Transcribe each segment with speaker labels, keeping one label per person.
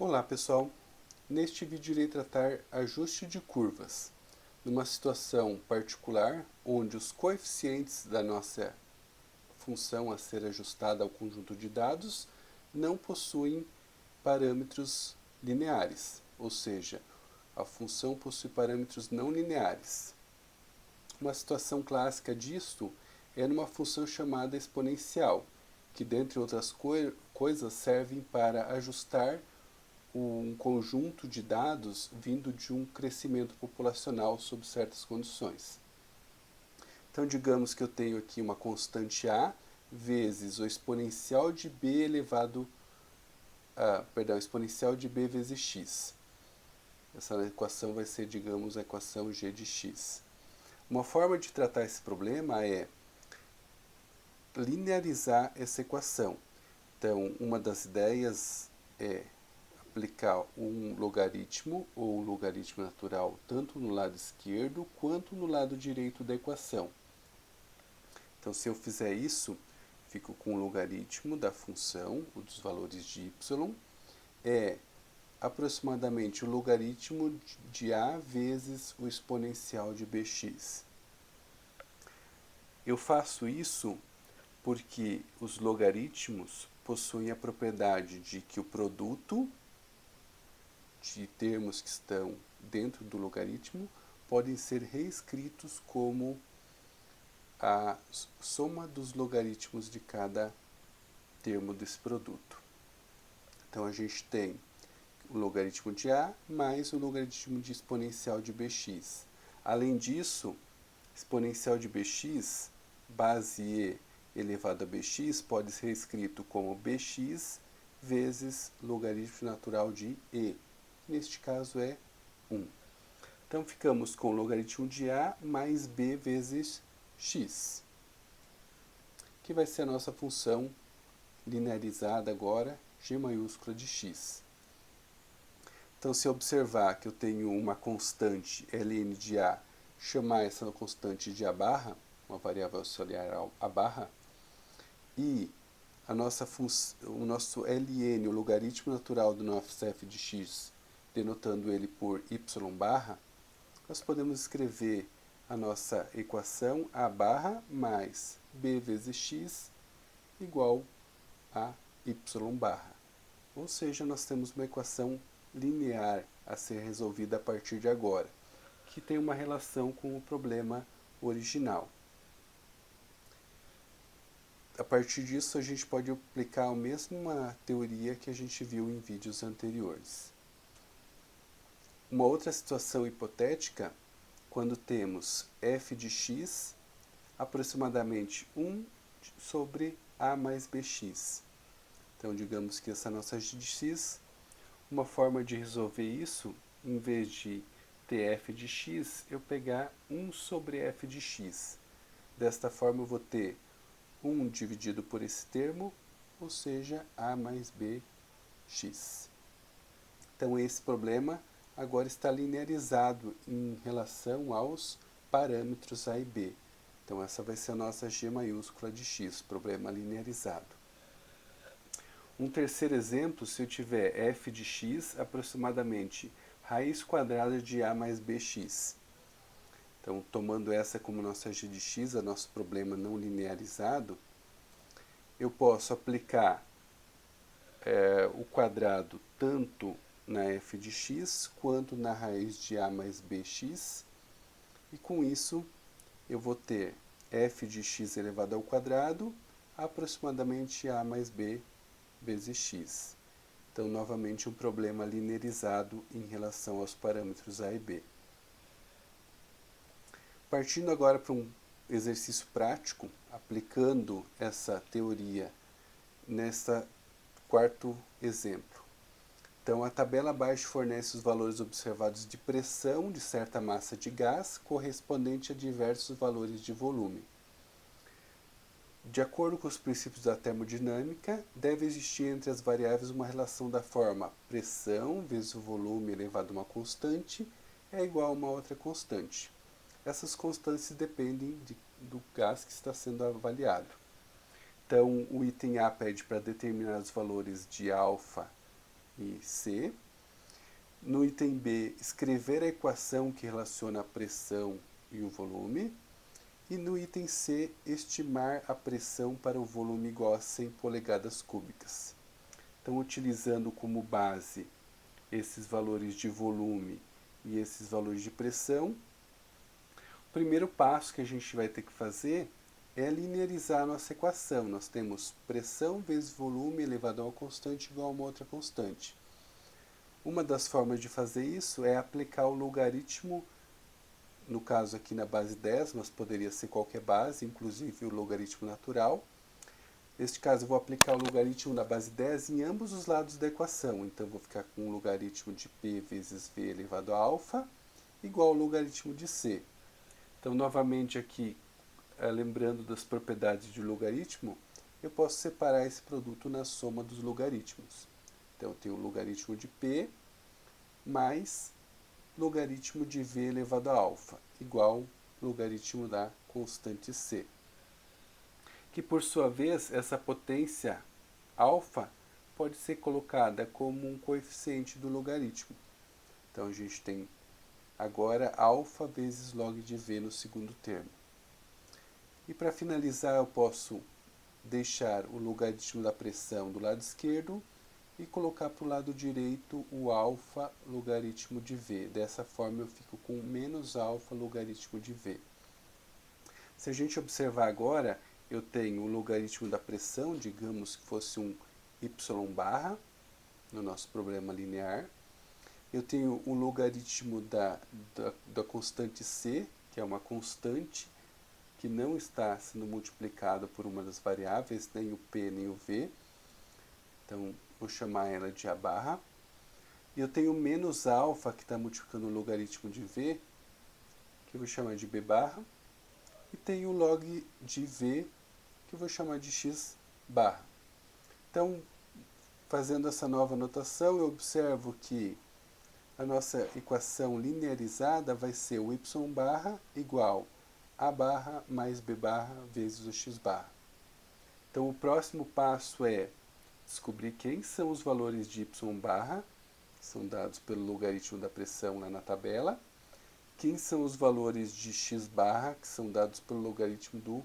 Speaker 1: Olá pessoal, neste vídeo irei tratar ajuste de curvas, numa situação particular onde os coeficientes da nossa função a ser ajustada ao conjunto de dados não possuem parâmetros lineares, ou seja, a função possui parâmetros não lineares. Uma situação clássica disto é numa função chamada exponencial, que dentre outras coisas servem para ajustar um conjunto de dados vindo de um crescimento populacional sob certas condições. Então, digamos que eu tenho aqui uma constante A vezes o exponencial de B exponencial de B vezes x. Essa equação vai ser, digamos, a equação g de x. Uma forma de tratar esse problema é linearizar essa equação. Então, uma das ideias é aplicar um logaritmo ou logaritmo natural tanto no lado esquerdo quanto no lado direito da equação. Então, se eu fizer isso, fico com o logaritmo da função, o dos valores de y, é aproximadamente o logaritmo de a vezes o exponencial de bx. Eu faço isso porque os logaritmos possuem a propriedade de que o produto de termos que estão dentro do logaritmo podem ser reescritos como a soma dos logaritmos de cada termo desse produto. Então a gente tem o logaritmo de a mais o logaritmo de exponencial de bx. Além disso, exponencial de bx, base e elevado a bx, pode ser escrito como bx vezes logaritmo natural de e. Neste caso é 1. Então ficamos com o logaritmo de a mais b vezes x, que vai ser a nossa função linearizada agora, g maiúscula de x. Então, se eu observar que eu tenho uma constante ln de a, chamar essa constante de a barra, uma variável auxiliar a barra, e o nosso ln, o logaritmo natural do nosso f de x, denotando ele por y barra, nós podemos escrever a nossa equação a barra mais b vezes x igual a y barra. Ou seja, nós temos uma equação linear a ser resolvida a partir de agora, que tem uma relação com o problema original. A partir disso, a gente pode aplicar a mesma teoria que a gente viu em vídeos anteriores. Uma outra situação hipotética, quando temos f de x aproximadamente 1 sobre a mais bx. Então, digamos que essa nossa g de x, uma forma de resolver isso, em vez de ter f de x, eu pegar 1 sobre f de x. Desta forma, eu vou ter 1 dividido por esse termo, ou seja, a mais bx. Então, esse problema agora está linearizado em relação aos parâmetros a e b. Então, essa vai ser a nossa g maiúscula de x, problema linearizado. Um terceiro exemplo, se eu tiver f de x aproximadamente raiz quadrada de a mais bx. Então, tomando essa como nossa g de x, a nosso problema não linearizado, eu posso aplicar o quadrado tanto na f de x quanto na raiz de a mais bx, e com isso eu vou ter f de x elevado ao quadrado aproximadamente a mais b vezes x. Então, novamente, um problema linearizado em relação aos parâmetros a e b. Partindo agora para um exercício prático, aplicando essa teoria neste quarto exemplo. Então, a tabela abaixo fornece os valores observados de pressão de certa massa de gás correspondente a diversos valores de volume. De acordo com os princípios da termodinâmica, deve existir entre as variáveis uma relação da forma pressão vezes o volume elevado a uma constante é igual a uma outra constante. Essas constantes dependem do gás que está sendo avaliado. Então, o item A pede para determinar os valores de alfa e C. No item B, escrever a equação que relaciona a pressão e o volume. E no item C, estimar a pressão para o volume igual a 100 polegadas cúbicas. Então, utilizando como base esses valores de volume e esses valores de pressão, o primeiro passo que a gente vai ter que fazer é linearizar a nossa equação. Nós temos pressão vezes volume elevado a uma constante igual a uma outra constante. Uma das formas de fazer isso é aplicar o logaritmo, no caso aqui na base 10, mas poderia ser qualquer base, inclusive o logaritmo natural. Neste caso, eu vou aplicar o logaritmo da base 10 em ambos os lados da equação. Então, eu vou ficar com o logaritmo de P vezes V elevado a alfa igual ao logaritmo de C. Então, novamente aqui, lembrando das propriedades de logaritmo, eu posso separar esse produto na soma dos logaritmos. Então, eu tenho o logaritmo de P mais logaritmo de V elevado a alfa, igual logaritmo da constante C. Que, por sua vez, essa potência alfa pode ser colocada como um coeficiente do logaritmo. Então, a gente tem agora alfa vezes log de V no segundo termo. E para finalizar, eu posso deixar o logaritmo da pressão do lado esquerdo e colocar para o lado direito o alfa logaritmo de V. Dessa forma, eu fico com menos alfa logaritmo de V. Se a gente observar agora, eu tenho o logaritmo da pressão, digamos que fosse um y barra, no nosso problema linear. Eu tenho o logaritmo da constante C, que é uma constante que não está sendo multiplicada por uma das variáveis, nem o P nem o V. Então, vou chamar ela de A barra. E eu tenho menos alfa, que está multiplicando o logaritmo de V, que eu vou chamar de B barra. E tenho o log de V, que eu vou chamar de X barra. Então, fazendo essa nova notação, eu observo que a nossa equação linearizada vai ser o y barra igual a barra mais b barra vezes o x barra. Então, o próximo passo é descobrir quem são os valores de y barra, que são dados pelo logaritmo da pressão lá na tabela, quem são os valores de x barra, que são dados pelo logaritmo do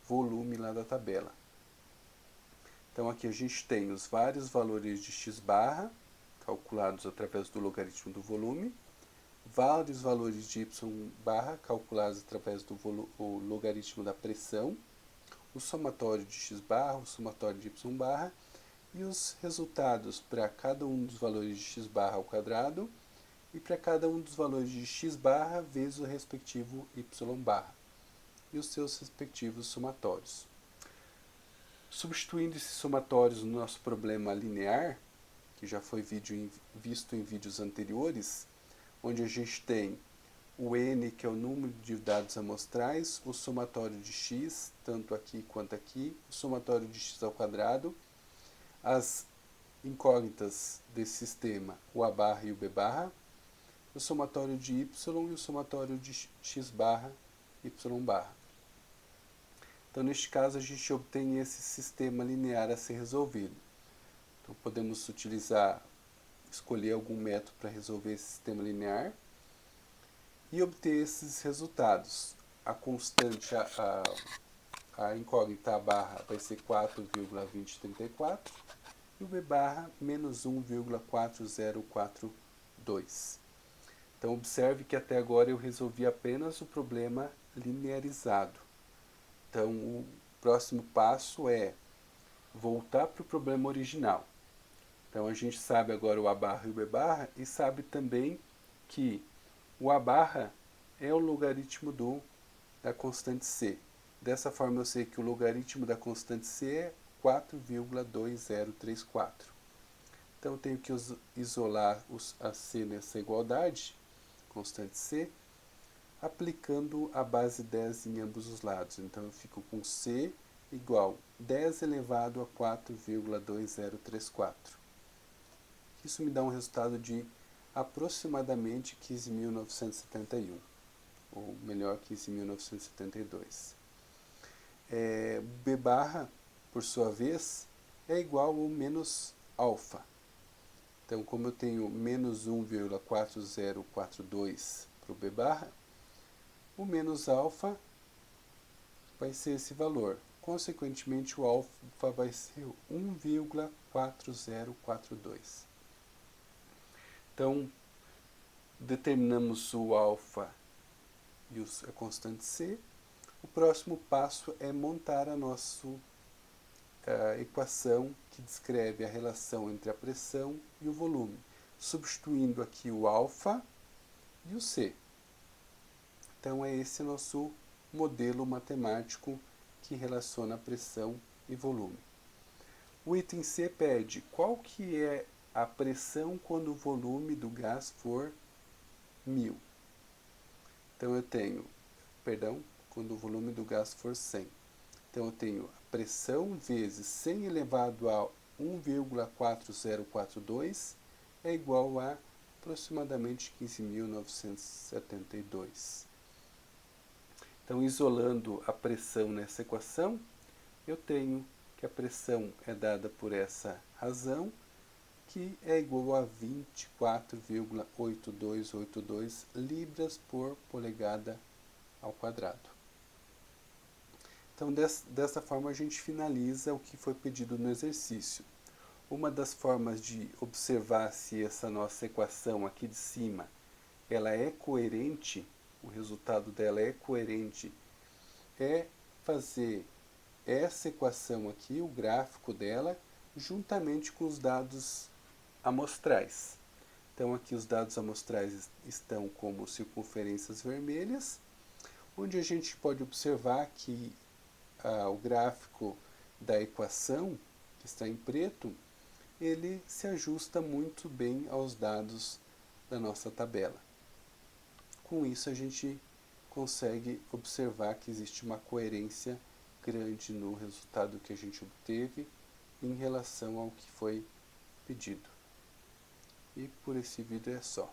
Speaker 1: volume lá da tabela. Então, aqui a gente tem os vários valores de x barra, calculados através do logaritmo do volume, vários valores de y barra, calculados através do logaritmo da pressão, o somatório de x barra, o somatório de y barra, e os resultados para cada um dos valores de x barra ao quadrado e para cada um dos valores de x barra vezes o respectivo y barra, e os seus respectivos somatórios. Substituindo esses somatórios no nosso problema linear, que já foi visto em vídeos anteriores, onde a gente tem o n, que é o número de dados amostrais, o somatório de x, tanto aqui quanto aqui, o somatório de x ao quadrado, as incógnitas desse sistema, o a barra e o b barra, o somatório de y e o somatório de x barra, y barra. Então, neste caso, a gente obtém esse sistema linear a ser resolvido. Então, podemos escolher algum método para resolver esse sistema linear e obter esses resultados. A constante, a incógnita, a barra, vai ser 4,2034 e o b barra, menos 1,4042. Então, observe que até agora eu resolvi apenas o problema linearizado. Então, o próximo passo é voltar para o problema original. Então, a gente sabe agora o A barra e o B barra e sabe também que o A barra é o logaritmo da constante C. Dessa forma, eu sei que o logaritmo da constante C é 4,2034. Então, eu tenho que isolar a C nessa igualdade, constante C, aplicando a base 10 em ambos os lados. Então, eu fico com C igual 10 elevado a 4,2034. Isso me dá um resultado de aproximadamente 15.971, ou melhor, 15.972. B barra, por sua vez, é igual ao menos alfa. Então, como eu tenho menos 1,4042 para o B barra, o menos alfa vai ser esse valor. Consequentemente, o alfa vai ser 1,4042. Então, determinamos o alfa e a constante C. O próximo passo é montar a nossa equação que descreve a relação entre a pressão e o volume, substituindo aqui o alfa e o C. Então, é esse nosso modelo matemático que relaciona pressão e volume. O item C pede qual que é a pressão quando o volume do gás for 1000. Então eu tenho, quando o volume do gás for 100. Então eu tenho a pressão vezes 100 elevado a 1,4042 é igual a aproximadamente 15.972. Então, isolando a pressão nessa equação, eu tenho que a pressão é dada por essa razão, que é igual a 24,8282 libras por polegada ao quadrado. Então, dessa forma, a gente finaliza o que foi pedido no exercício. Uma das formas de observar se essa nossa equação aqui de cima ela é coerente, o resultado dela é coerente, é fazer essa equação aqui, o gráfico dela, juntamente com os dados amostrais. Então aqui os dados amostrais estão como circunferências vermelhas, onde a gente pode observar que o gráfico da equação, que está em preto, ele se ajusta muito bem aos dados da nossa tabela. Com isso a gente consegue observar que existe uma coerência grande no resultado que a gente obteve em relação ao que foi pedido. E por esse vídeo é só.